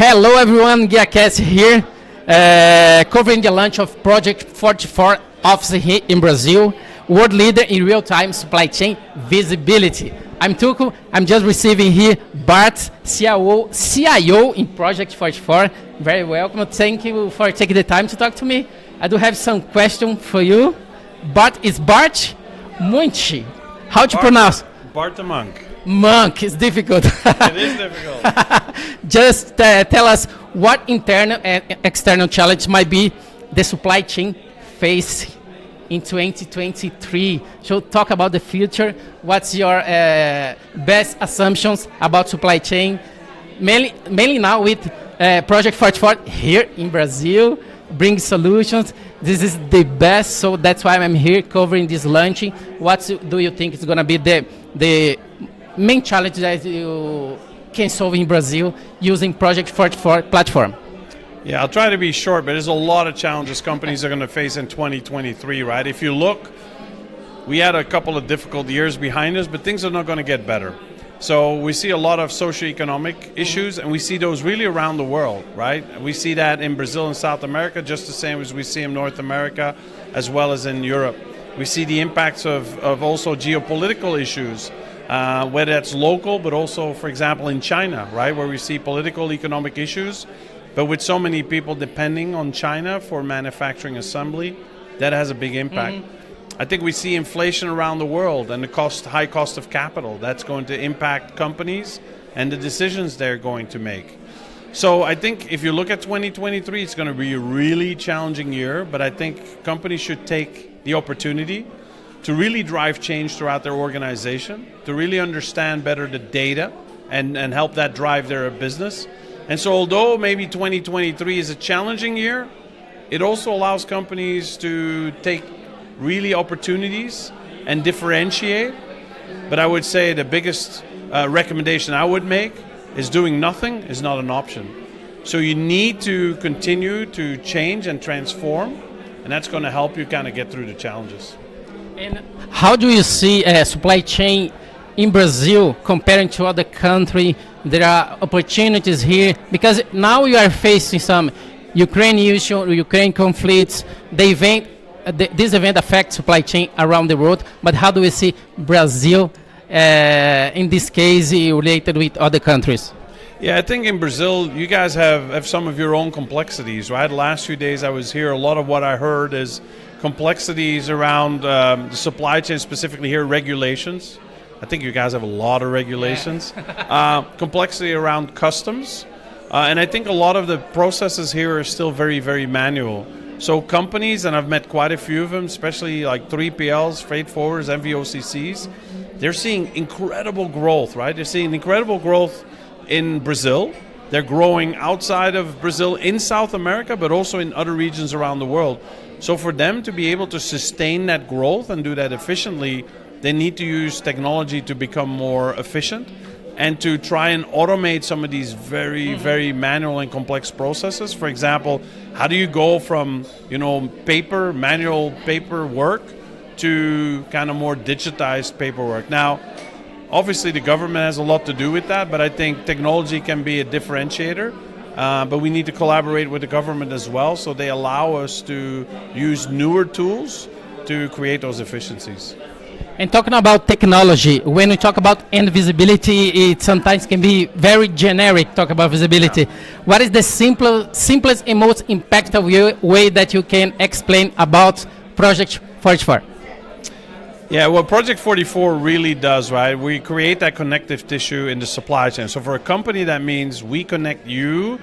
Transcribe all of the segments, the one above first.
Hello everyone, GuiaKast here, covering the launch of project44 office here in Brazil, world leader in real-time supply chain visibility. I'm Tuco, I'm just receiving here Bart, CIO in project44. Very welcome, thank you for taking the time to talk to me. I do have some question for you. Bart is Bart Muynch. How to pronounce? Bart A. Muynck. Muynck is difficult. It is difficult. Just tell us what internal and external challenge might be the supply chain face in 2023. So talk about the future. What's your best assumptions about supply chain? Mainly now with project44 here in Brazil, bring solutions. This is the best, so that's why I'm here covering this launching. What do you think is going to be the main challenge that you can solve in Brazil using project44 platform? Yeah, I'll try to be short, but there's a lot of challenges companies are going to face in 2023, right? If you look, we had a couple of difficult years behind us, but things are not going to get better. So we see a lot of socioeconomic issues, and we see those really around the world, right? We see that in Brazil and South America, just the same as we see in North America, as well as in Europe. We see the impacts of also geopolitical issues, whether that's local, but also, for example, in China, right, where we see political, economic issues, but with so many people depending on China for manufacturing assembly, that has a big impact. Mm-hmm. I think we see inflation around the world and the high cost of capital. That's going to impact companies and the decisions they're going to make. So I think if you look at 2023, it's going to be a really challenging year, but I think companies should take the opportunity to really drive change throughout their organization, to really understand better the data and help that drive their business. And so although maybe 2023 is a challenging year, it also allows companies to take really opportunities and differentiate. But I would say the biggest recommendation I would make is doing nothing is not an option. So you need to continue to change and transform, and that's going to help you kind of get through the challenges. And how do you see supply chain in Brazil comparing to other countries? There are opportunities here because now you are facing some Ukraine issue, Ukraine conflicts. This event affects supply chain around the world, but how do we see Brazil in this case related with other countries? Yeah, I think in Brazil, you guys have some of your own complexities, right? The last few days I was here, a lot of what I heard is complexities around the supply chain, specifically here, regulations. I think you guys have a lot of regulations. Yeah. Complexity around customs. And I think a lot of the processes here are still very, very manual. So companies, and I've met quite a few of them, especially like 3PLs, freight forwarders, MVOCCs, they're seeing incredible growth, right? They're seeing incredible growth in Brazil. They're growing outside of Brazil in South America, but also in other regions around the world. So for them to be able to sustain that growth and do that efficiently, they need to use technology to become more efficient and to try and automate some of these very, very manual and complex processes. For example, how do you go from, manual paperwork to kind of more digitized paperwork? Now, obviously the government has a lot to do with that, but I think technology can be a differentiator. But we need to collaborate with the government as well, so they allow us to use newer tools to create those efficiencies. And talking about technology, when we talk about end visibility, it sometimes can be very generic, talk about visibility. Yeah. What is the simplest and most impactful way that you can explain about project44? Yeah, what project44 really does, right, we create that connective tissue in the supply chain. So for a company, that means we connect you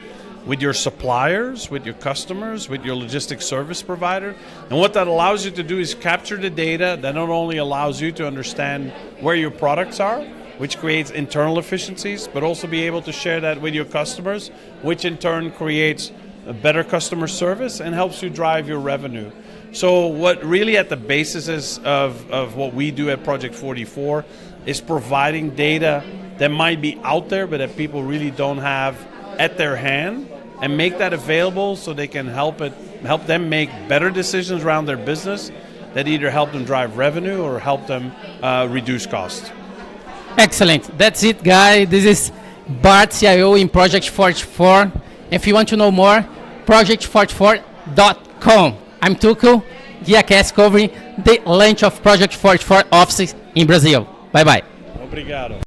with your suppliers, with your customers, with your logistics service provider. And what that allows you to do is capture the data that not only allows you to understand where your products are, which creates internal efficiencies, but also be able to share that with your customers, which in turn creates a better customer service and helps you drive your revenue. So what really at the basis is of what we do at project44 is providing data that might be out there, but that people really don't have at their hand, and make that available so they can help them make better decisions around their business that either help them drive revenue or help them reduce costs. Excellent. That's it, guys. This is Bart, CIO in project44. If you want to know more, project44.com. I'm Tuco, GuiaKast covering the launch of Project 44 offices in Brazil. Bye-bye. Obrigado.